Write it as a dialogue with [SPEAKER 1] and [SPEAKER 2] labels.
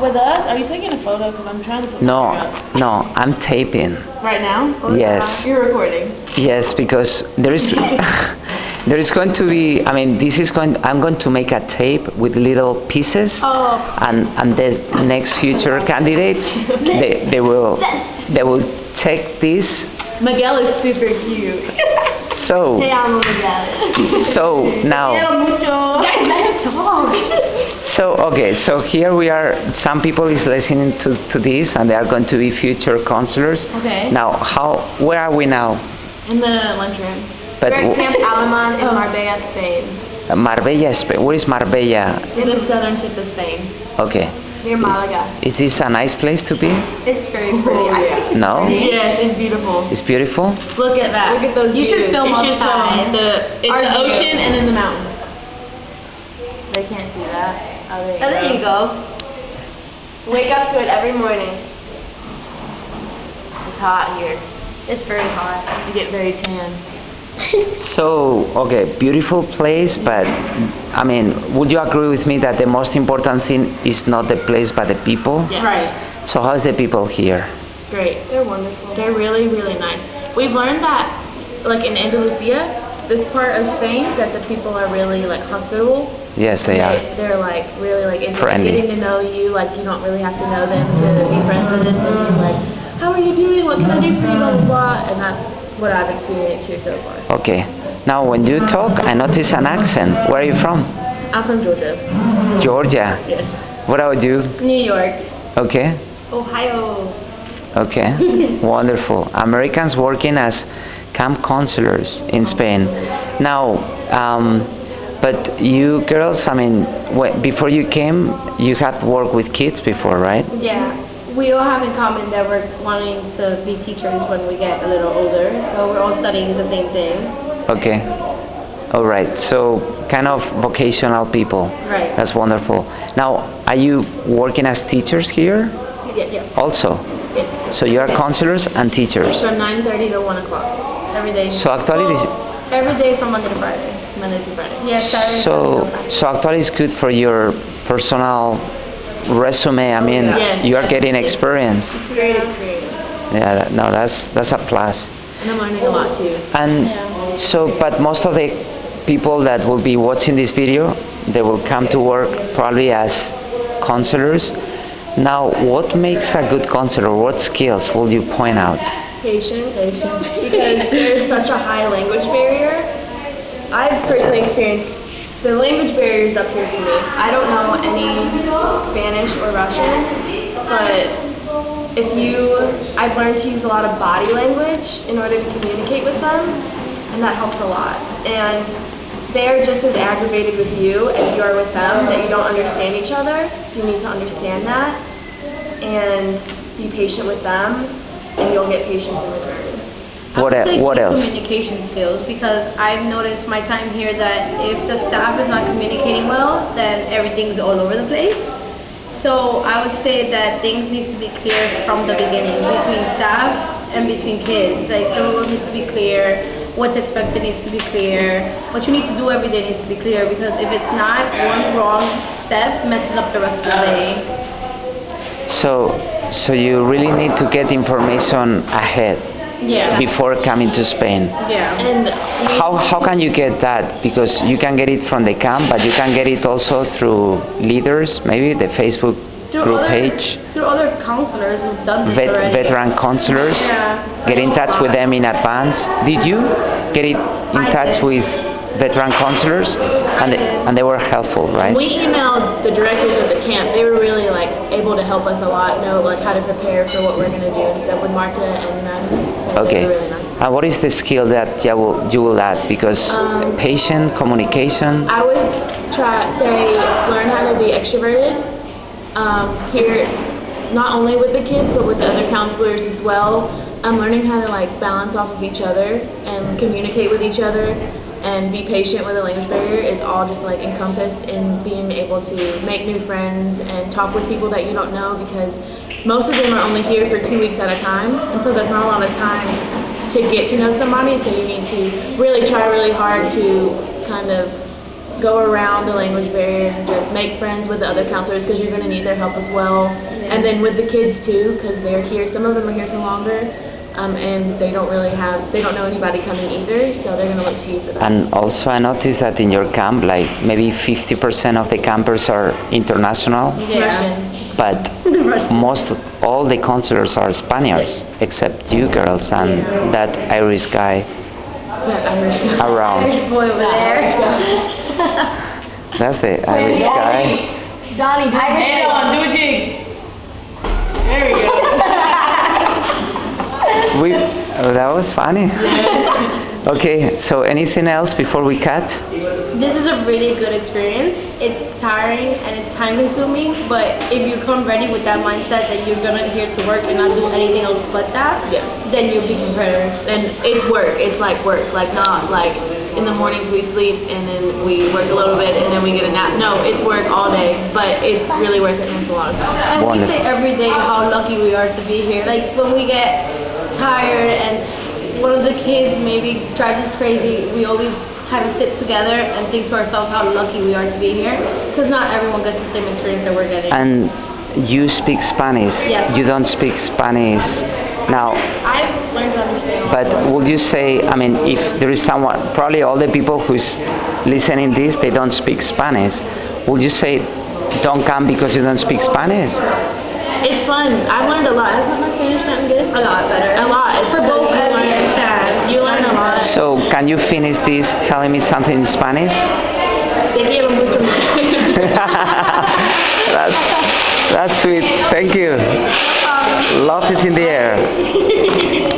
[SPEAKER 1] With us? Are you taking a photo? Because I'm trying to put
[SPEAKER 2] No,
[SPEAKER 1] my up.
[SPEAKER 2] no, I'm taping.
[SPEAKER 1] Right now?
[SPEAKER 2] Yes.
[SPEAKER 1] You're recording?
[SPEAKER 2] Yes, because there is there is going to be. I mean, I'm going to make a tape with little pieces,
[SPEAKER 1] Oh.
[SPEAKER 2] and the next future candidates they will take this.
[SPEAKER 1] Miguel is super cute.
[SPEAKER 2] So
[SPEAKER 1] Te amo, Miguel.
[SPEAKER 2] so now.
[SPEAKER 1] Guys, let him talk.
[SPEAKER 2] So okay, so here we are. Some people is listening to this, and they are going to be future counselors.
[SPEAKER 1] Okay.
[SPEAKER 2] Now, where are we now?
[SPEAKER 1] In the lunchroom.
[SPEAKER 2] But
[SPEAKER 3] We're at Camp Alemán in Marbella, Spain.
[SPEAKER 2] Marbella, Spain. Where is Marbella?
[SPEAKER 1] In the southern tip of Spain.
[SPEAKER 2] Okay.
[SPEAKER 3] Near Malaga.
[SPEAKER 2] Is this a nice place to be?
[SPEAKER 3] It's very pretty. I think it's
[SPEAKER 2] No?
[SPEAKER 3] pretty.
[SPEAKER 1] Yes, it's beautiful.
[SPEAKER 2] It's beautiful.
[SPEAKER 1] Look at that.
[SPEAKER 3] Look at those
[SPEAKER 1] You should
[SPEAKER 3] views.
[SPEAKER 1] film
[SPEAKER 3] It's just,
[SPEAKER 1] outside. It's
[SPEAKER 3] our
[SPEAKER 1] the
[SPEAKER 3] view.
[SPEAKER 1] ocean and then the mountains. They can't see that. Oh,
[SPEAKER 3] There you go. Wake up to it every morning.
[SPEAKER 1] It's hot here.
[SPEAKER 3] It's very hot.
[SPEAKER 1] You get very tan.
[SPEAKER 2] So, okay, beautiful place, but I mean, would you agree with me that the most important thing is not the place but the people?
[SPEAKER 1] Yeah. Right.
[SPEAKER 2] So how's the people here?
[SPEAKER 1] Great.
[SPEAKER 3] They're wonderful.
[SPEAKER 1] They're really, really nice. We've learned that, like in Andalusia, this part of Spain, that the people are really like hospitable.
[SPEAKER 2] Yes, they are.
[SPEAKER 1] They're like really like into
[SPEAKER 2] Friendly.
[SPEAKER 1] getting to know you. Like you don't really have to know them to be friends with them. They're just like, how are you doing? What can I do for you? Blah blah blah. And that's what I've experienced here so far.
[SPEAKER 2] Okay. Now, when you talk, I notice an accent. Where are you from?
[SPEAKER 1] I'm from Georgia.
[SPEAKER 2] Georgia.
[SPEAKER 1] Yes.
[SPEAKER 2] What about you?
[SPEAKER 1] New York.
[SPEAKER 2] Okay.
[SPEAKER 3] Ohio.
[SPEAKER 2] Okay. Wonderful. Americans working as camp counselors in Spain. Now, but you girls, I mean, before you came, you had worked with kids before, right?
[SPEAKER 3] Yeah. We all have in common that we're wanting to be teachers when we get a little older. So we're all studying the same thing.
[SPEAKER 2] Okay. All right. So kind of vocational people.
[SPEAKER 3] Right.
[SPEAKER 2] That's wonderful. Now, are you working as teachers here
[SPEAKER 3] Yeah.
[SPEAKER 2] also?
[SPEAKER 3] Yes.
[SPEAKER 2] So you are counselors and teachers.
[SPEAKER 1] From 9:30 to 1 o'clock every day.
[SPEAKER 2] So actually, this,
[SPEAKER 3] Every day from Monday to Friday.
[SPEAKER 1] Monday to Friday.
[SPEAKER 3] Yes, Saturday.
[SPEAKER 2] so actually, it's good for your personal resume. I mean,
[SPEAKER 1] Yes.
[SPEAKER 2] you are getting experience.
[SPEAKER 1] Great experience.
[SPEAKER 2] Yeah. No, that's a plus.
[SPEAKER 1] And I'm learning a lot too.
[SPEAKER 2] And so, but most of the people that will be watching this video, they will come to work probably as counselors. Now, what makes a good counselor? What skills will you point out?
[SPEAKER 3] Patience. Because there's such a high language barrier. I've personally experienced the language barriers up here for me. I don't know any Spanish or Russian, but I've learned to use a lot of body language in order to communicate with them, and that helps a lot. And they're just as aggravated with you as you are with them that you don't understand each other, so you need to understand that and be patient with them, and you'll get patience in return.
[SPEAKER 2] What else?
[SPEAKER 4] Communication skills, because I've noticed my time here that if the staff is not communicating well, then everything's all over the place. So I would say that things need to be clear from the beginning between staff and between kids. Like the rules need to be clear, what's expected needs to be clear, what you need to do every day needs to be clear, because if it's not, one wrong step messes up the rest of the day.
[SPEAKER 2] So you really need to get information ahead
[SPEAKER 4] Yeah.
[SPEAKER 2] before coming to Spain.
[SPEAKER 4] Yeah.
[SPEAKER 1] And
[SPEAKER 2] How can you get that? Because you can get it from the camp, but you can get it also through leaders, maybe the Facebook group page,
[SPEAKER 4] Through other counselors who've done this already.
[SPEAKER 2] veteran counselors.
[SPEAKER 4] Yeah.
[SPEAKER 2] Get in touch with them in advance. Did you get in touch with veteran counselors? And they were helpful, right?
[SPEAKER 1] we emailed the directors of the camp. They were really like able to help us a lot, know like how to prepare for what we're gonna do and stuff with Marta and them. So
[SPEAKER 2] Okay.
[SPEAKER 1] they were really nice.
[SPEAKER 2] And what is the skill that you will add? Because patient communication.
[SPEAKER 1] I would say learn how to be extroverted. Here, not only with the kids but with the other counselors as well. I'm learning how to like balance off of each other and communicate with each other and be patient with a language barrier is all just like encompassed in being able to make new friends and talk with people that you don't know, because most of them are only here for 2 weeks at a time, and so there's not a lot of time to get to know somebody, so you need to really try really hard to kind of go around the language barrier and just make friends with the other counselors because you're going to need their help as well. And then with the kids too, because they're here. Some of them are here for longer. And they don't know anybody coming either, so they're going to look to you for that.
[SPEAKER 2] And also I noticed that in your camp, like maybe 50% of the campers are international,
[SPEAKER 1] Russian.
[SPEAKER 2] but all the counselors are Spaniards, except you girls and that Irish guy
[SPEAKER 1] That Irish guy.
[SPEAKER 2] around.
[SPEAKER 4] Irish boy over there.
[SPEAKER 2] That's the Irish guy.
[SPEAKER 1] Donnie, do a jig. There we go.
[SPEAKER 2] That was funny. Okay, so anything else before we cut?
[SPEAKER 4] This is a really good experience. It's tiring and it's time consuming, but if you come ready with that mindset that you're gonna here to work and not do anything else but that, then you'll be prepared.
[SPEAKER 1] And it's work. It's like work. Like not like in the mornings we sleep and then we work a little bit and then we get a nap. No, it's work all day, but it's really worth it and it's a lot of fun.
[SPEAKER 4] And we say every day how lucky we are to be here. Like when we get tired and one of the kids maybe drives us crazy, we always kind of sit together and think to ourselves how lucky we are to be here, because not everyone gets the same experience that we're getting.
[SPEAKER 2] And you speak Spanish.
[SPEAKER 4] Yes.
[SPEAKER 2] You don't speak Spanish now.
[SPEAKER 3] I've learned to understand.
[SPEAKER 2] But would you say, I mean, if there is someone, probably all the people who's listening this, they don't speak Spanish. Would you say don't come because you don't speak Spanish?
[SPEAKER 1] It's fun. I've learned a lot. Hasn't my Spanish gotten good?
[SPEAKER 4] A lot better.
[SPEAKER 1] A lot. It's
[SPEAKER 4] For both
[SPEAKER 1] you
[SPEAKER 4] Ellie and Chad.
[SPEAKER 1] You learn a lot.
[SPEAKER 2] So can you finish this telling me something in Spanish?
[SPEAKER 1] Te quiero mucho.
[SPEAKER 2] That's sweet. Thank you. Love is in the air.